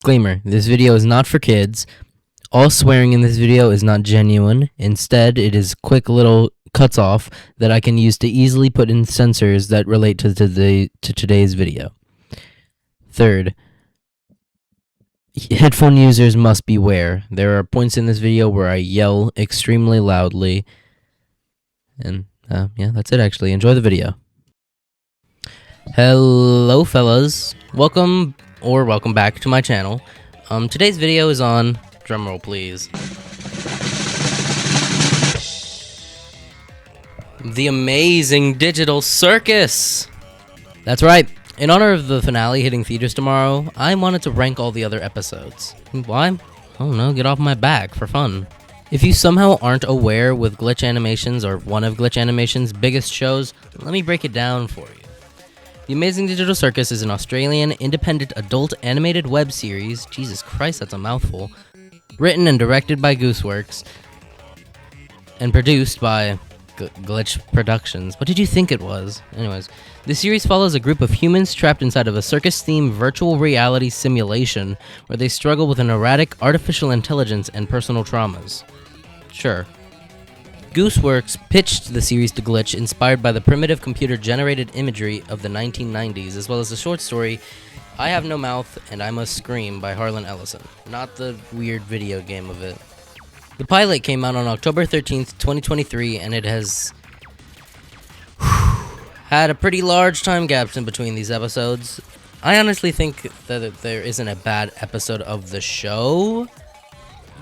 Disclaimer, this video is not for kids. All swearing in this video is not genuine. Instead, it is quick little cuts off that I can use to easily put in censors that relate to today's video. Third, headphone users must beware. There are points in this video where I yell extremely loudly. And yeah, that's it actually. Enjoy the video. Hello fellas. Welcome back to my channel. Today's video is on, drumroll please, the Amazing Digital Circus! That's right. In honor of the finale hitting theaters tomorrow, I wanted to rank all the other episodes. Why? I don't know, get off my back for fun. If you somehow aren't aware with Glitch Animations or one of Glitch Animations' biggest shows, let me break it down for you. The Amazing Digital Circus is an Australian independent adult animated web series, Jesus Christ, that's a mouthful, written and directed by Gooseworks, and produced by Glitch Productions. What did you think it was? Anyways, the series follows a group of humans trapped inside of a circus-themed virtual reality simulation where they struggle with an erratic artificial intelligence and personal traumas. Sure. Gooseworks pitched the series to Glitch inspired by the primitive computer-generated imagery of the 1990s, as well as the short story I Have No Mouth and I Must Scream by Harlan Ellison, not the weird video game of it. The pilot came out on October 13th, 2023, and it has had a pretty large time gaps in between these episodes. I honestly think that there isn't a bad episode of the show,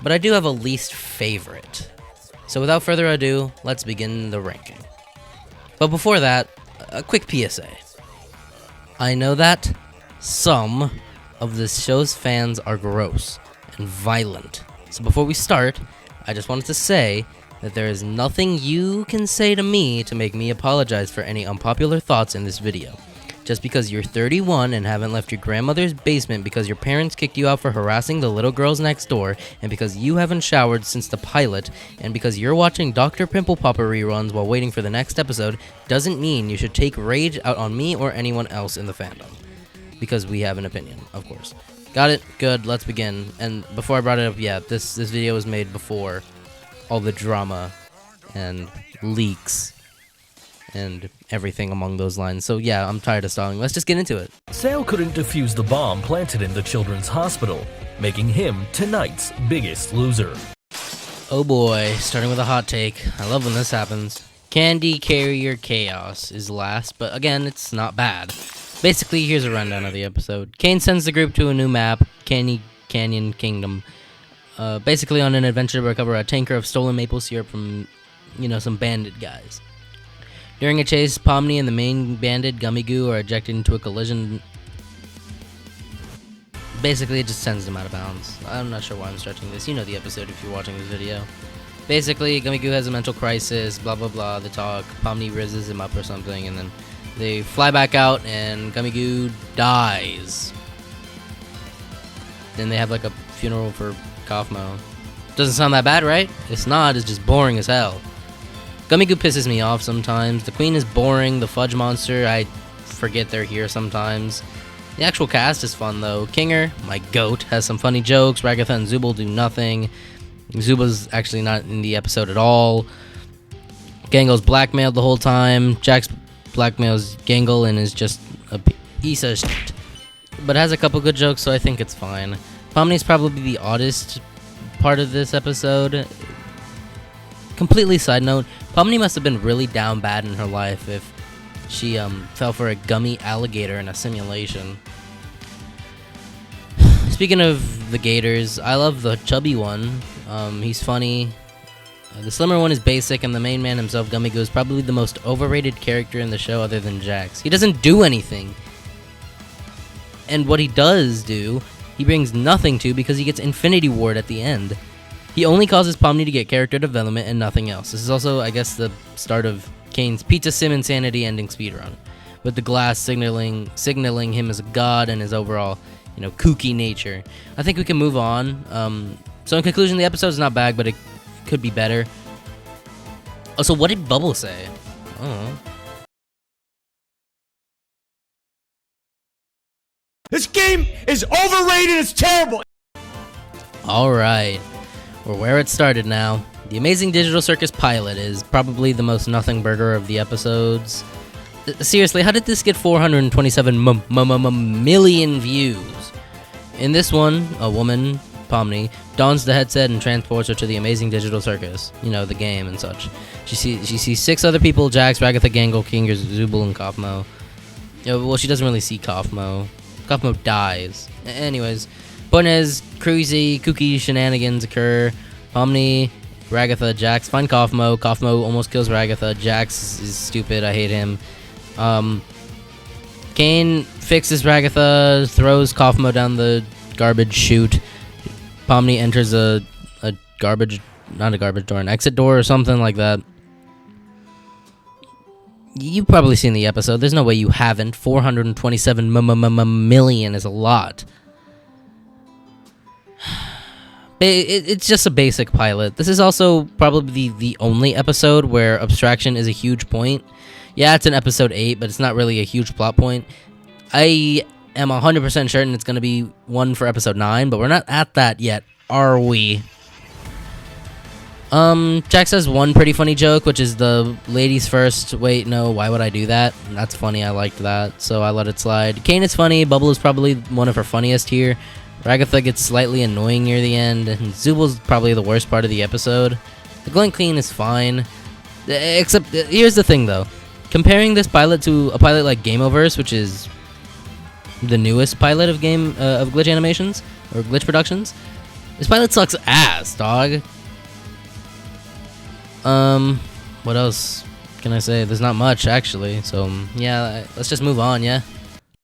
but I do have a least favorite. So without further ado, let's begin the ranking. But before that, a quick PSA. I know that some of this show's fans are gross and violent. So before we start, I just wanted to say that there is nothing you can say to me to make me apologize for any unpopular thoughts in this video. Just because you're 31 and haven't left your grandmother's basement because your parents kicked you out for harassing the little girls next door, and because you haven't showered since the pilot, and because you're watching Dr. Pimple Popper reruns while waiting for the next episode, doesn't mean you should take rage out on me or anyone else in the fandom. Because we have an opinion, of course. Got it? Good, let's begin. And before I brought it up, yeah, this video was made before all the drama and leaks and everything along those lines. So yeah, I'm tired of stalling. Let's just get into it. Sale couldn't defuse the bomb planted in the children's hospital, making him tonight's biggest loser. Oh boy, starting with a hot take. I love when this happens. Candy Carrier Chaos is last, but again, it's not bad. Basically, here's a rundown of the episode. Kane sends the group to a new map, Canyon Kingdom, basically on an adventure to recover a tanker of stolen maple syrup from, some bandit guys. During a chase, Pomni and the main bandit, Gummy Goo, are ejected into a collision. Basically, it just sends them out of bounds. I'm not sure why I'm stretching this. You know the episode if you're watching this video. Basically, Gummy Goo has a mental crisis, blah blah blah, they talk, Pomni rizzes him up or something, and then they fly back out, and Gummy Goo dies. Then they have like a funeral for Kaufmo. Doesn't sound that bad, right? It's not, it's just boring as hell. Gummy Goo pisses me off sometimes. The Queen is boring. The Fudge Monster, I forget they're here sometimes. The actual cast is fun though. Kinger, my goat, has some funny jokes. Ragatha and Zubul do nothing. Zuba's actually not in the episode at all. Gangel's blackmailed the whole time. Jax blackmails Gangle and is just a piece of shit, but has a couple good jokes, so I think it's fine. Pomni's probably the oddest part of this episode. Completely side note, Pomni must have been really down bad in her life if she fell for a gummy alligator in a simulation. Speaking of the gators, I love the chubby one. He's funny. The slimmer one is basic, and the main man himself, Gummy Goo, is probably the most overrated character in the show other than Jax. He doesn't do anything. And what he does do, he brings nothing to because he gets Infinity Ward at the end. He only causes Pomni to get character development and nothing else. This is also, I guess, the start of Kane's Pizza Sim Insanity ending speedrun, with the glass signaling him as a god and his overall, kooky nature. I think we can move on. So in conclusion, the episode is not bad, but it could be better. Also, what did Bubble say? I don't know. This game is overrated, it's terrible! Alright, we're where it started now. The Amazing Digital Circus pilot is probably the most nothing burger of the episodes. Seriously, how did this get 427 million views? In this one, a woman, Pomni, dons the headset and transports her to the Amazing Digital Circus. You know, the game and such. She sees 6 other people: Jax, Ragatha, Gangle, Kinger, Zubul, and Kaufmo. Well, she doesn't really see Kaufmo. Kaufmo dies. Anyways, point is, crazy, kooky shenanigans occur. Pomni, Ragatha, Jax find Kaufmo. Kaufmo almost kills Ragatha. Jax is stupid. I hate him. Kane fixes Ragatha, throws Kaufmo down the garbage chute. Pomni enters a garbage, not a garbage door, an exit door or something like that. You've probably seen the episode. There's no way you haven't. 427 million is a lot. It's just a basic pilot. This is also probably the only episode where abstraction is a huge point. Yeah, it's in episode 8, but it's not really a huge plot point. I am 100% certain it's going to be one for episode 9, but we're not at that yet, are we? Jax has one pretty funny joke, which is the ladies first. Wait, no, why would I do that? That's funny, I liked that, so I let it slide. Kane is funny, Bubble is probably one of her funniest here. Ragatha gets slightly annoying near the end, and Zubul's probably the worst part of the episode. The Glen Clean is fine. Except, here's the thing though. Comparing this pilot to a pilot like Gameoverse, which is the newest pilot of Glitch Animations, or Glitch Productions, this pilot sucks ass, dog. What else can I say? There's not much, actually, so, yeah, let's just move on, yeah?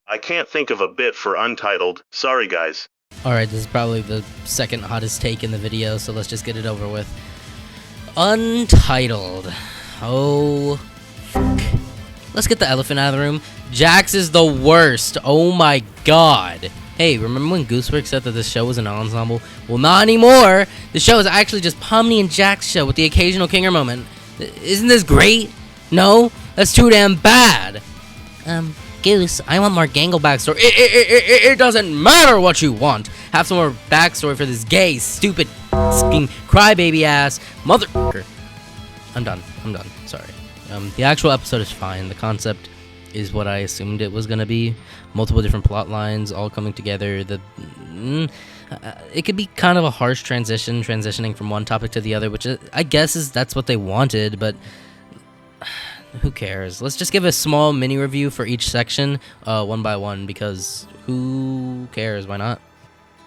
I can't think of a bit for Untitled. Sorry, guys. Alright, this is probably the second hottest take in the video, so let's just get it over with. Untitled. Oh, fuck. Let's get the elephant out of the room. Jax is the worst. Oh my god. Hey, remember when Gooseworks said that this show was an ensemble? Well, not anymore. The show is actually just Pomni and Jax show with the occasional Kinger moment. Isn't this great? No? That's too damn bad. Goose, I want more Gangle backstory. It doesn't matter what you want. Have some more backstory for this gay, stupid, crybaby ass motherfucker. I'm done. Sorry. The actual episode is fine. The concept is what I assumed it was gonna be. Multiple different plot lines all coming together. It could be kind of a harsh transitioning from one topic to the other, which I guess that's what they wanted, but who cares? Let's just give a small mini review for each section, one by one, because who cares? Why not?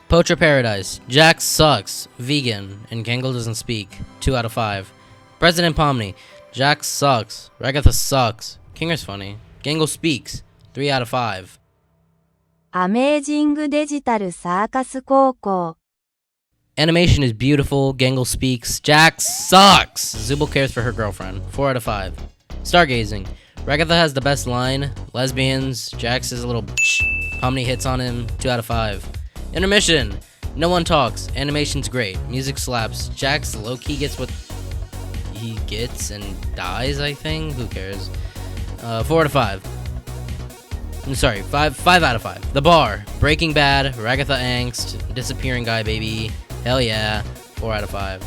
Poacher Paradise. Jax sucks. Vegan. And Gangle doesn't speak. 2 out of 5. President Pomni. Jax sucks. Ragatha sucks. Kinger's funny. Gangle speaks. 3 out of 5. Amazing Digital Circus Episodes. Animation is beautiful. Gangle speaks. Jax sucks. Zubul cares for her girlfriend. 4 out of 5. Stargazing. Ragatha has the best line. Lesbians. Jax is a little bitch. Pomni hits on him. 2 out of 5. Intermission. No one talks. Animation's great. Music slaps. Jax low-key gets what he gets and dies, I think. Who cares? 4 out of 5. I'm sorry, 5 out of 5. The Bar. Breaking Bad. Ragatha Angst. Disappearing Guy Baby. Hell yeah. 4 out of 5.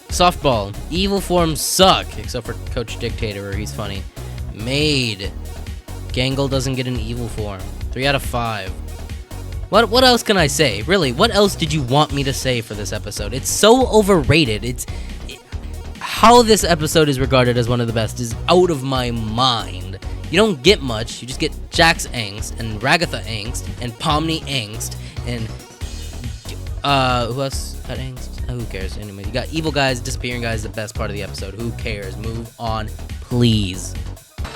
Softball. Evil forms suck, except for Coach Dictator, where he's funny. Made. Gangle doesn't get an evil form. 3 out of 5. What else can I say? Really, what else did you want me to say for this episode? It's so overrated. How this episode is regarded as one of the best is out of my mind. You don't get much. You just get Jax angst and Ragatha angst and Pomni angst and who else had angst? Who cares? Anyway, you got evil guys, disappearing guys, the best part of the episode. Who cares? Move on, please.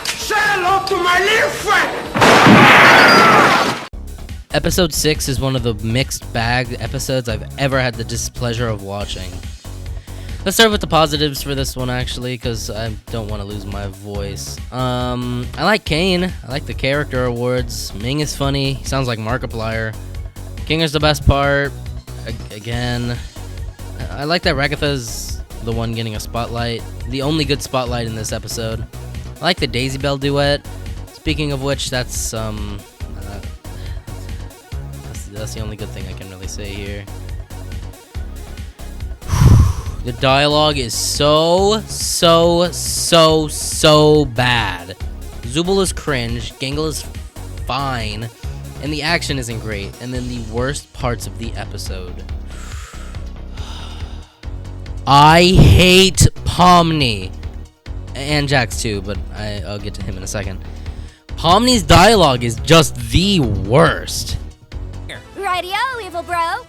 Say hello to my little friend! Episode 6 is one of the mixed bag episodes I've ever had the displeasure of watching. Let's start with the positives for this one, actually, because I don't want to lose my voice. I like Kane. I like the character awards. Ming is funny. He sounds like Markiplier. Kinger's the best part. Again, I like that Ragatha's the one getting a spotlight. The only good spotlight in this episode. I like the Daisy Bell duet. Speaking of which, that's That's the only good thing I can really say here. The dialogue is so bad. Zubul is cringe, Gangle is fine, and the action isn't great. And then the worst parts of the episode. I hate Pomni. And Jax too, but I'll get to him in a second. Pomni's dialogue is just the worst. Radio, evil bro.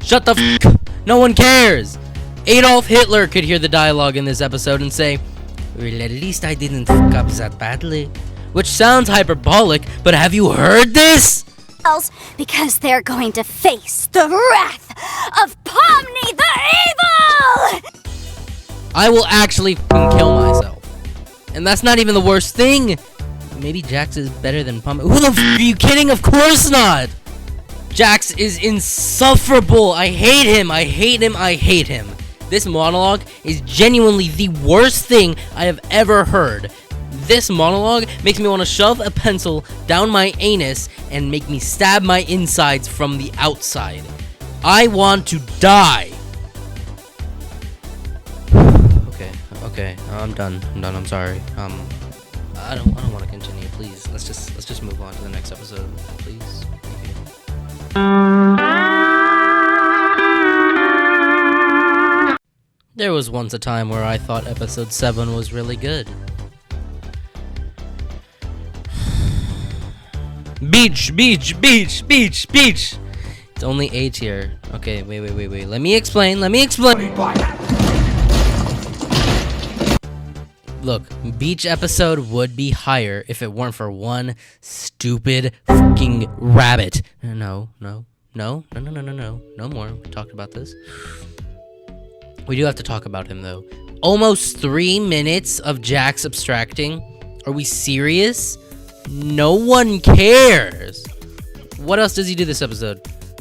Shut the f***. No one cares. Adolf Hitler could hear the dialogue in this episode and say, well, at least I didn't fuck up that badly. Which sounds hyperbolic, but have you heard this? Because they're going to face the wrath of Pomni the Evil! I will actually f***ing kill myself. And that's not even the worst thing. Maybe Jax is better than Pomni. Who the f*** are you kidding? Of course not. Jax is insufferable. I hate him. I hate him. I hate him. This monologue is genuinely the worst thing I have ever heard. This monologue makes me want to shove a pencil down my anus and make me stab my insides from the outside. I want to die. Okay, I'm done. I'm sorry. I don't want to continue. Please, let's just move on to the next episode, please. Thank you. There was once a time where I thought episode 7 was really good. Beach. It's only A tier. Okay, wait. Let me explain. Look, beach episode would be higher if it weren't for one stupid fucking rabbit. No more. We talked about this. We do have to talk about him though. Almost 3 minutes of Jax abstracting. Are we serious? No one cares. What else does he do this episode?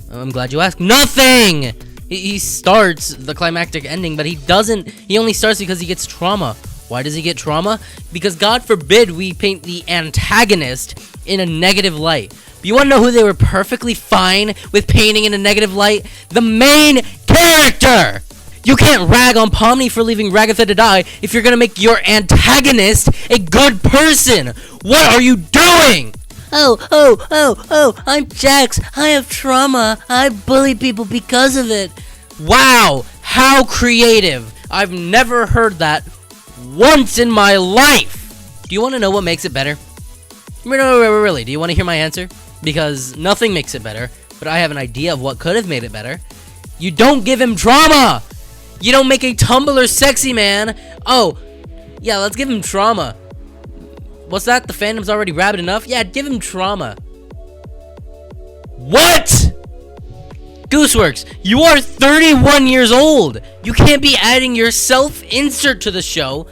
I'm glad you asked. Nothing! He starts the climactic ending, but he doesn't. He only starts because he gets trauma. Why does he get trauma? Because God forbid we paint the antagonist in a negative light. But you want to know who they were perfectly fine with painting in a negative light? The main character! You can't rag on Pomni for leaving Ragatha to die if you're gonna make your antagonist a good person! What are you doing? Oh, I'm Jax. I have trauma. I bully people because of it. Wow, how creative. I've never heard that once in my life. Do you want to know what makes it better? No, really, do you want to hear my answer? Because nothing makes it better, but I have an idea of what could have made it better. You don't give him trauma. You don't make a Tumblr sexy man. Oh, yeah, let's give him trauma. What's that? The fandom's already rabid enough? Yeah, give him trauma. What? Gooseworks, you are 31 years old. You can't be adding your self-insert to the show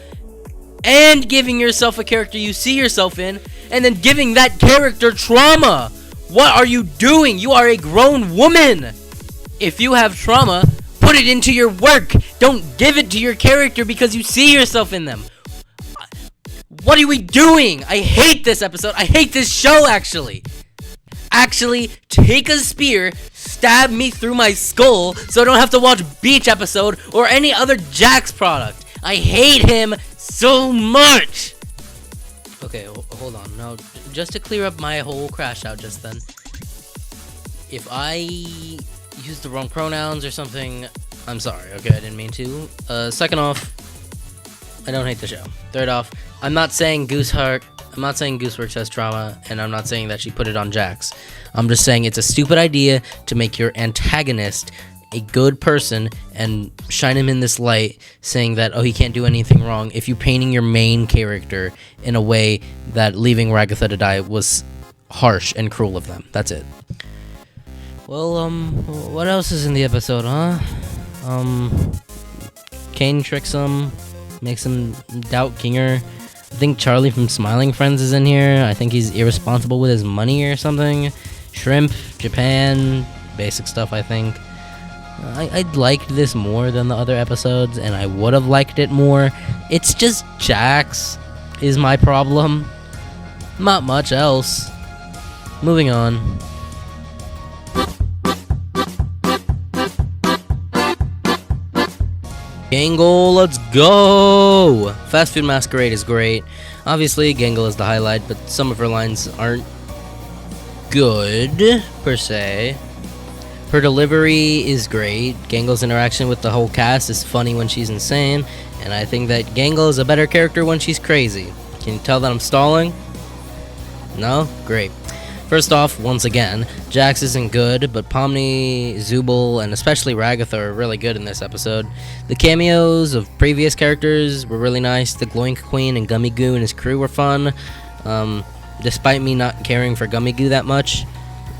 and giving yourself a character you see yourself in and then giving that character trauma. What are you doing? You are a grown woman. If you have trauma, put it into your work. Don't give it to your character because you see yourself in them. What are we doing? I hate this episode. I hate this show, actually. Actually, take a spear, stab me through my skull so I don't have to watch Beach episode or any other Jax product. I hate him so much. Okay, hold on. Now, just to clear up my whole crash out just then. If I used the wrong pronouns or something, I'm sorry. Okay, I didn't mean to. Second off, I don't hate the show. Third off, I'm not saying Gooseworks has trauma, and I'm not saying that she put it on Jax. I'm just saying it's a stupid idea to make your antagonist a good person and shine him in this light saying that, oh, he can't do anything wrong if you're painting your main character in a way that leaving Ragatha to die was harsh and cruel of them. That's it. Well, what else is in the episode, huh? Kane tricks him, makes him doubt Kinger. I think Charlie from Smiling Friends is in here. I think he's irresponsible with his money or something. Shrimp, Japan, basic stuff, I think. I liked this more than the other episodes, and I would have liked it more. It's just Jax is my problem. Not much else. Moving on. Gangle, let's go! Fast Food Masquerade is great. Obviously, Gangle is the highlight, but some of her lines aren't good, per se. Her delivery is great. Gangle's interaction with the whole cast is funny when she's insane, and I think that Gangle is a better character when she's crazy. Can you tell that I'm stalling? No? Great. First off, once again, Jax isn't good, but Pomni, Zubul, and especially Ragatha are really good in this episode. The cameos of previous characters were really nice. The Gloink Queen and Gummy Goo and his crew were fun, despite me not caring for Gummy Goo that much.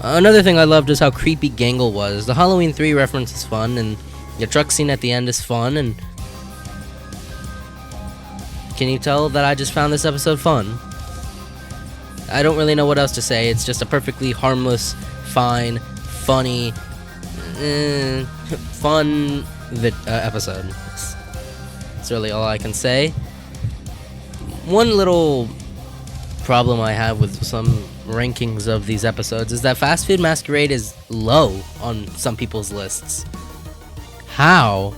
Another thing I loved is how creepy Gangle was. The Halloween 3 reference is fun, and the truck scene at the end is fun, and... Can you tell that I just found this episode fun? I don't really know what else to say. It's just a perfectly harmless, fine, funny, fun episode. That's really all I can say. One little problem I have with some rankings of these episodes is that Fast Food Masquerade is low on some people's lists. How?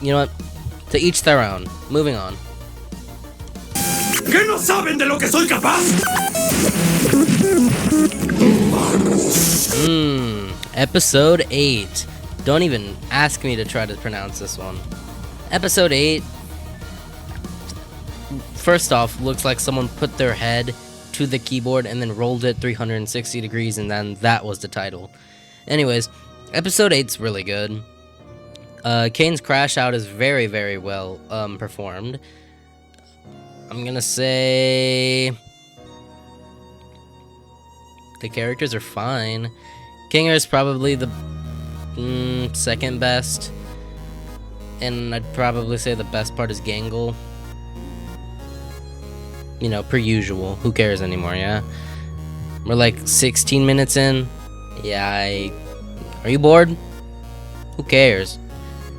You know what? To each their own. Moving on. ¿Qué no saben de lo que soy capaz? Episode 8. Don't even ask me to try to pronounce this one. Episode 8. First off, looks like someone put their head to the keyboard and then rolled it 360 degrees, and then that was the title. Anyways, episode 8's really good. Kane's crash out is very, very well performed. I'm gonna say the characters are fine. Kinger is probably the second best, and I'd probably say the best part is Gangle. You know, per usual. Who cares anymore, yeah? We're like 16 minutes in. Yeah, Are you bored? Who cares?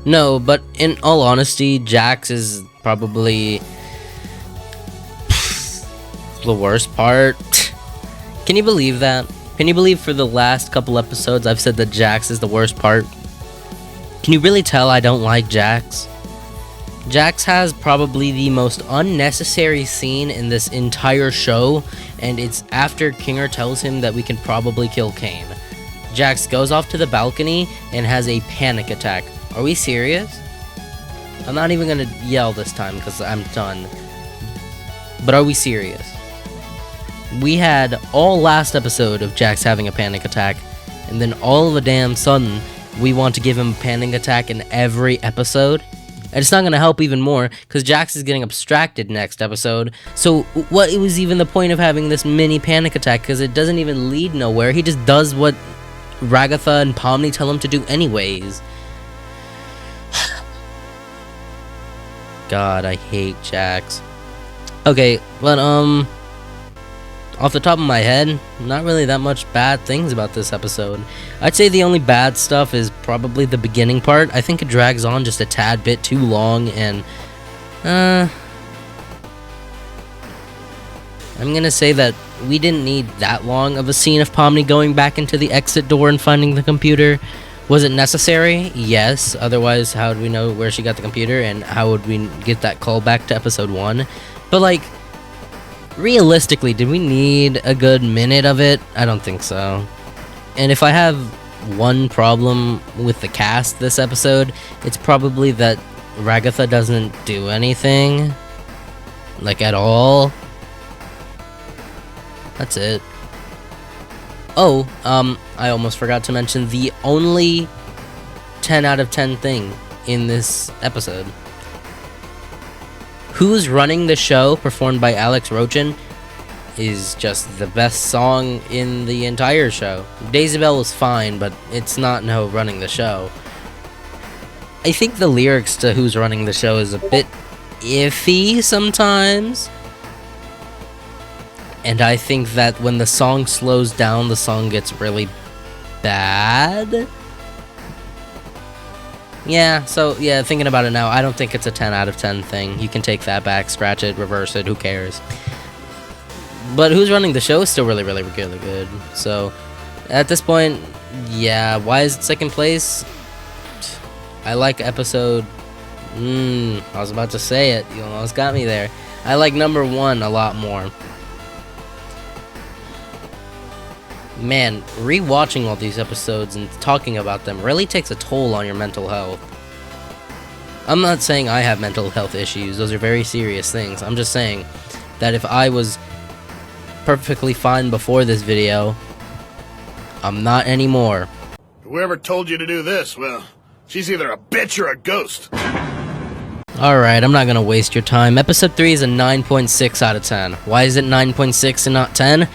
No, but in all honesty, Jax is probably the worst part. Can you believe that? Can you believe for the last couple episodes I've said that Jax is the worst part? Can you really tell I don't like Jax? Jax has probably the most unnecessary scene in this entire show, and it's after Kinger tells him that we can probably kill Kane. Jax goes off to the balcony and has a panic attack. Are we serious? I'm not even gonna yell this time because I'm done. But are we serious? We had all last episode of Jax having a panic attack, and then all of a damn sudden, we want to give him a panic attack in every episode? And it's not going to help even more, because Jax is getting abstracted next episode, so what was even the point of having this mini panic attack, because it doesn't even lead nowhere. He just does what Ragatha and Pomni tell him to do anyways. God, I hate Jax. Okay, but off the top of my head, not really that much bad things about this episode. I'd say the only bad stuff is probably the beginning part. I think it drags on just a tad bit too long, and I'm gonna say that we didn't need that long of a scene of Pomni going back into the exit door and finding the computer. Was it necessary? Yes. Otherwise, how would we know where she got the computer, and how would we get that call back to episode 1? But like, realistically, did we need a good minute of it? I don't think so. And if I have one problem with the cast this episode, it's probably that Ragatha doesn't do anything. Like, at all. That's it. Oh, I almost forgot to mention the only 10 out of 10 thing in this episode. Who's Running the Show, performed by Alex Rochin, is just the best song in the entire show. Daisy Bell was fine, but it's not no Running the Show. I think the lyrics to Who's Running the Show is a bit iffy sometimes. And I think that when the song slows down, the song gets really bad. Yeah, so, yeah, thinking about it now, I don't think it's a 10 out of 10 thing. You can take that back, scratch it, reverse it, who cares? But Who's Running the Show is still really, really, really good. So, at this point, yeah, why is it second place? I like episode... I was about to say it. You almost got me there. I like number 1 a lot more. Man, rewatching all these episodes and talking about them really takes a toll on your mental health. I'm not saying I have mental health issues. Those are very serious things. I'm just saying that if I was perfectly fine before this video, I'm not anymore. Whoever told you to do this, well, she's either a bitch or a ghost. Alright, I'm not gonna waste your time. Episode 3 is a 9.6 out of 10. Why is it 9.6 and not 10?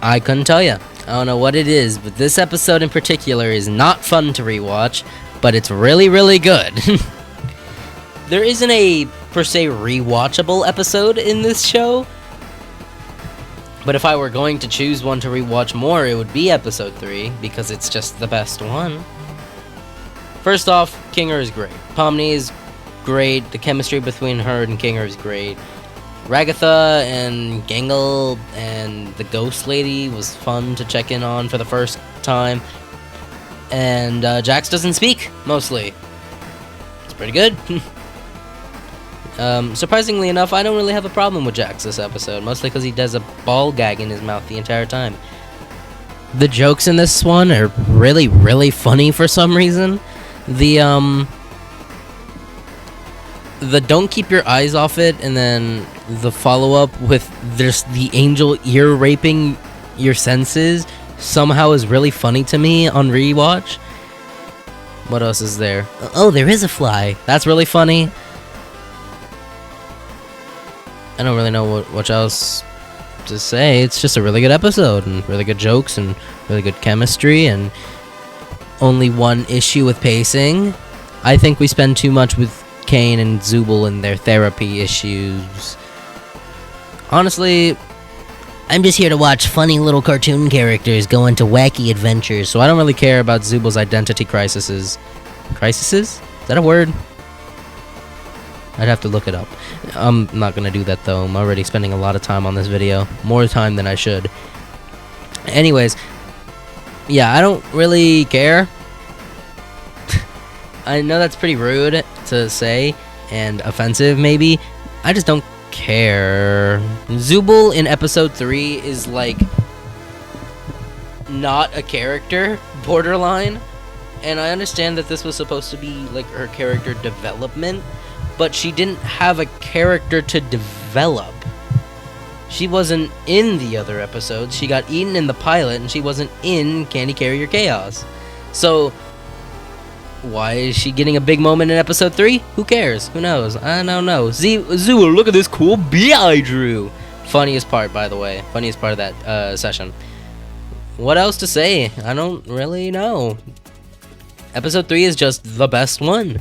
I couldn't tell you. I don't know what it is, but this episode in particular is not fun to rewatch, but it's really, really good. There isn't a, per se, rewatchable episode in this show, but if I were going to choose one to rewatch more, it would be episode 3, because it's just the best one. First off, Kinger is great. Pomni is great. The chemistry between her and Kinger is great. Ragatha and Gangle and the Ghost Lady was fun to check in on for the first time. And Jax doesn't speak, mostly. It's pretty good. Surprisingly enough, I don't really have a problem with Jax this episode, mostly because he does a ball gag in his mouth the entire time. The jokes in this one are really, really funny for some reason. The don't keep your eyes off it, and then the follow-up with just the angel ear raping your senses somehow is really funny to me on rewatch. What else is there? Oh, there is a fly. That's really funny. I don't really know what else to say. It's just a really good episode, and really good jokes, and really good chemistry, and only one issue with pacing. I think we spend too much with Kane and Zubul and their therapy issues. Honestly, I'm just here to watch funny little cartoon characters go into wacky adventures, so I don't really care about Zubul's identity crises. Crises? Is that a word? I'd have to look it up. I'm not gonna do that though. I'm already spending a lot of time on this video. More time than I should. Anyways, yeah, I don't really care. I know that's pretty rude to say and offensive maybe. I just don't care. Zubul in episode 3 is like not a character, borderline. And I understand that this was supposed to be like her character development, but she didn't have a character to develop. She wasn't in the other episodes. She got eaten in the pilot, and she wasn't in Candy Carrier Chaos. So why is she getting a big moment in episode 3? Who cares? Who knows? I don't know. Zubul, look at this cool bee I drew. Funniest part, by the way. Funniest part of that session. What else to say? I don't really know. Episode 3 is just the best one.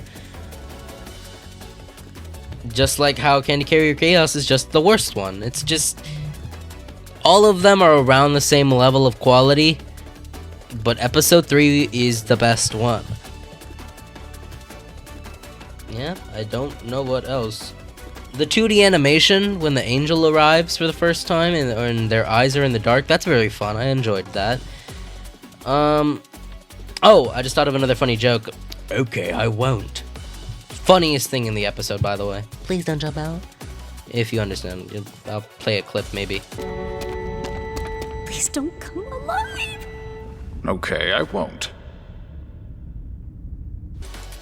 Just like how Candy Carrier Chaos is just the worst one. It's just... all of them are around the same level of quality, but episode 3 is the best one. Yeah, I don't know what else. The 2D animation when the angel arrives for the first time and their eyes are in the dark, that's very fun. I enjoyed that. Oh, I just thought of another funny joke. Okay, I won't. Funniest thing in the episode, by the way. Please don't jump out. If you understand. I'll play a clip, maybe. Please don't come alive. Okay, I won't.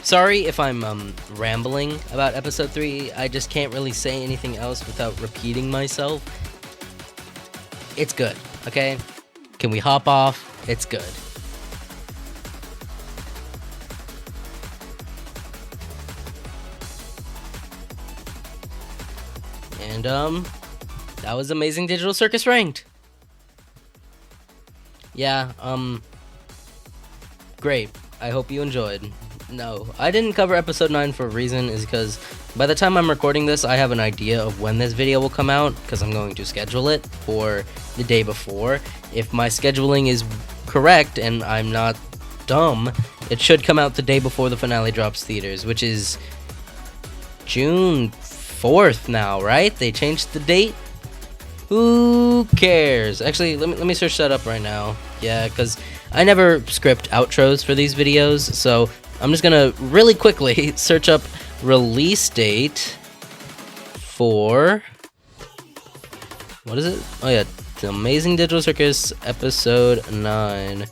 Sorry if I'm rambling about episode 3. I just can't really say anything else without repeating myself. It's good, okay? Can we hop off? It's good. And that was Amazing Digital Circus Ranked. Yeah, great. I hope you enjoyed. No, I didn't cover episode 9 for a reason, is because by the time I'm recording this, I have an idea of when this video will come out, because I'm going to schedule it for the day before. If my scheduling is correct and I'm not dumb, it should come out the day before the finale drops theaters, which is June 4th now, right? They changed the date? Who cares? Actually, let me search that up right now. Yeah, because I never script outros for these videos, so I'm just gonna really quickly search up release date for, what is it? Oh yeah, the Amazing Digital Circus Episode 9.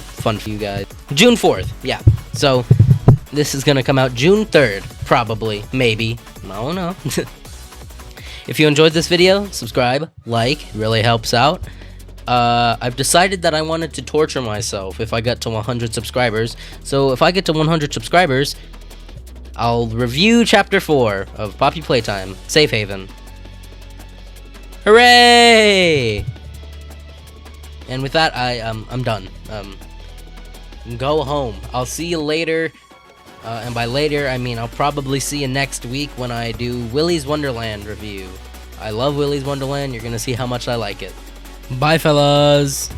Fun for you guys. June 4th, yeah. So this is gonna come out June 3rd, probably, maybe. I don't know. If you enjoyed this video, subscribe, like, it really helps out. I've decided that I wanted to torture myself if I get to 100 subscribers. So if I get to 100 subscribers, I'll review Chapter 4 of Poppy Playtime, Safe Haven. Hooray! And with that, I'm done. Go home. I'll see you later. And by later, I mean I'll probably see you next week when I do Willy's Wonderland review. I love Willy's Wonderland. You're gonna see how much I like it. Bye, fellas.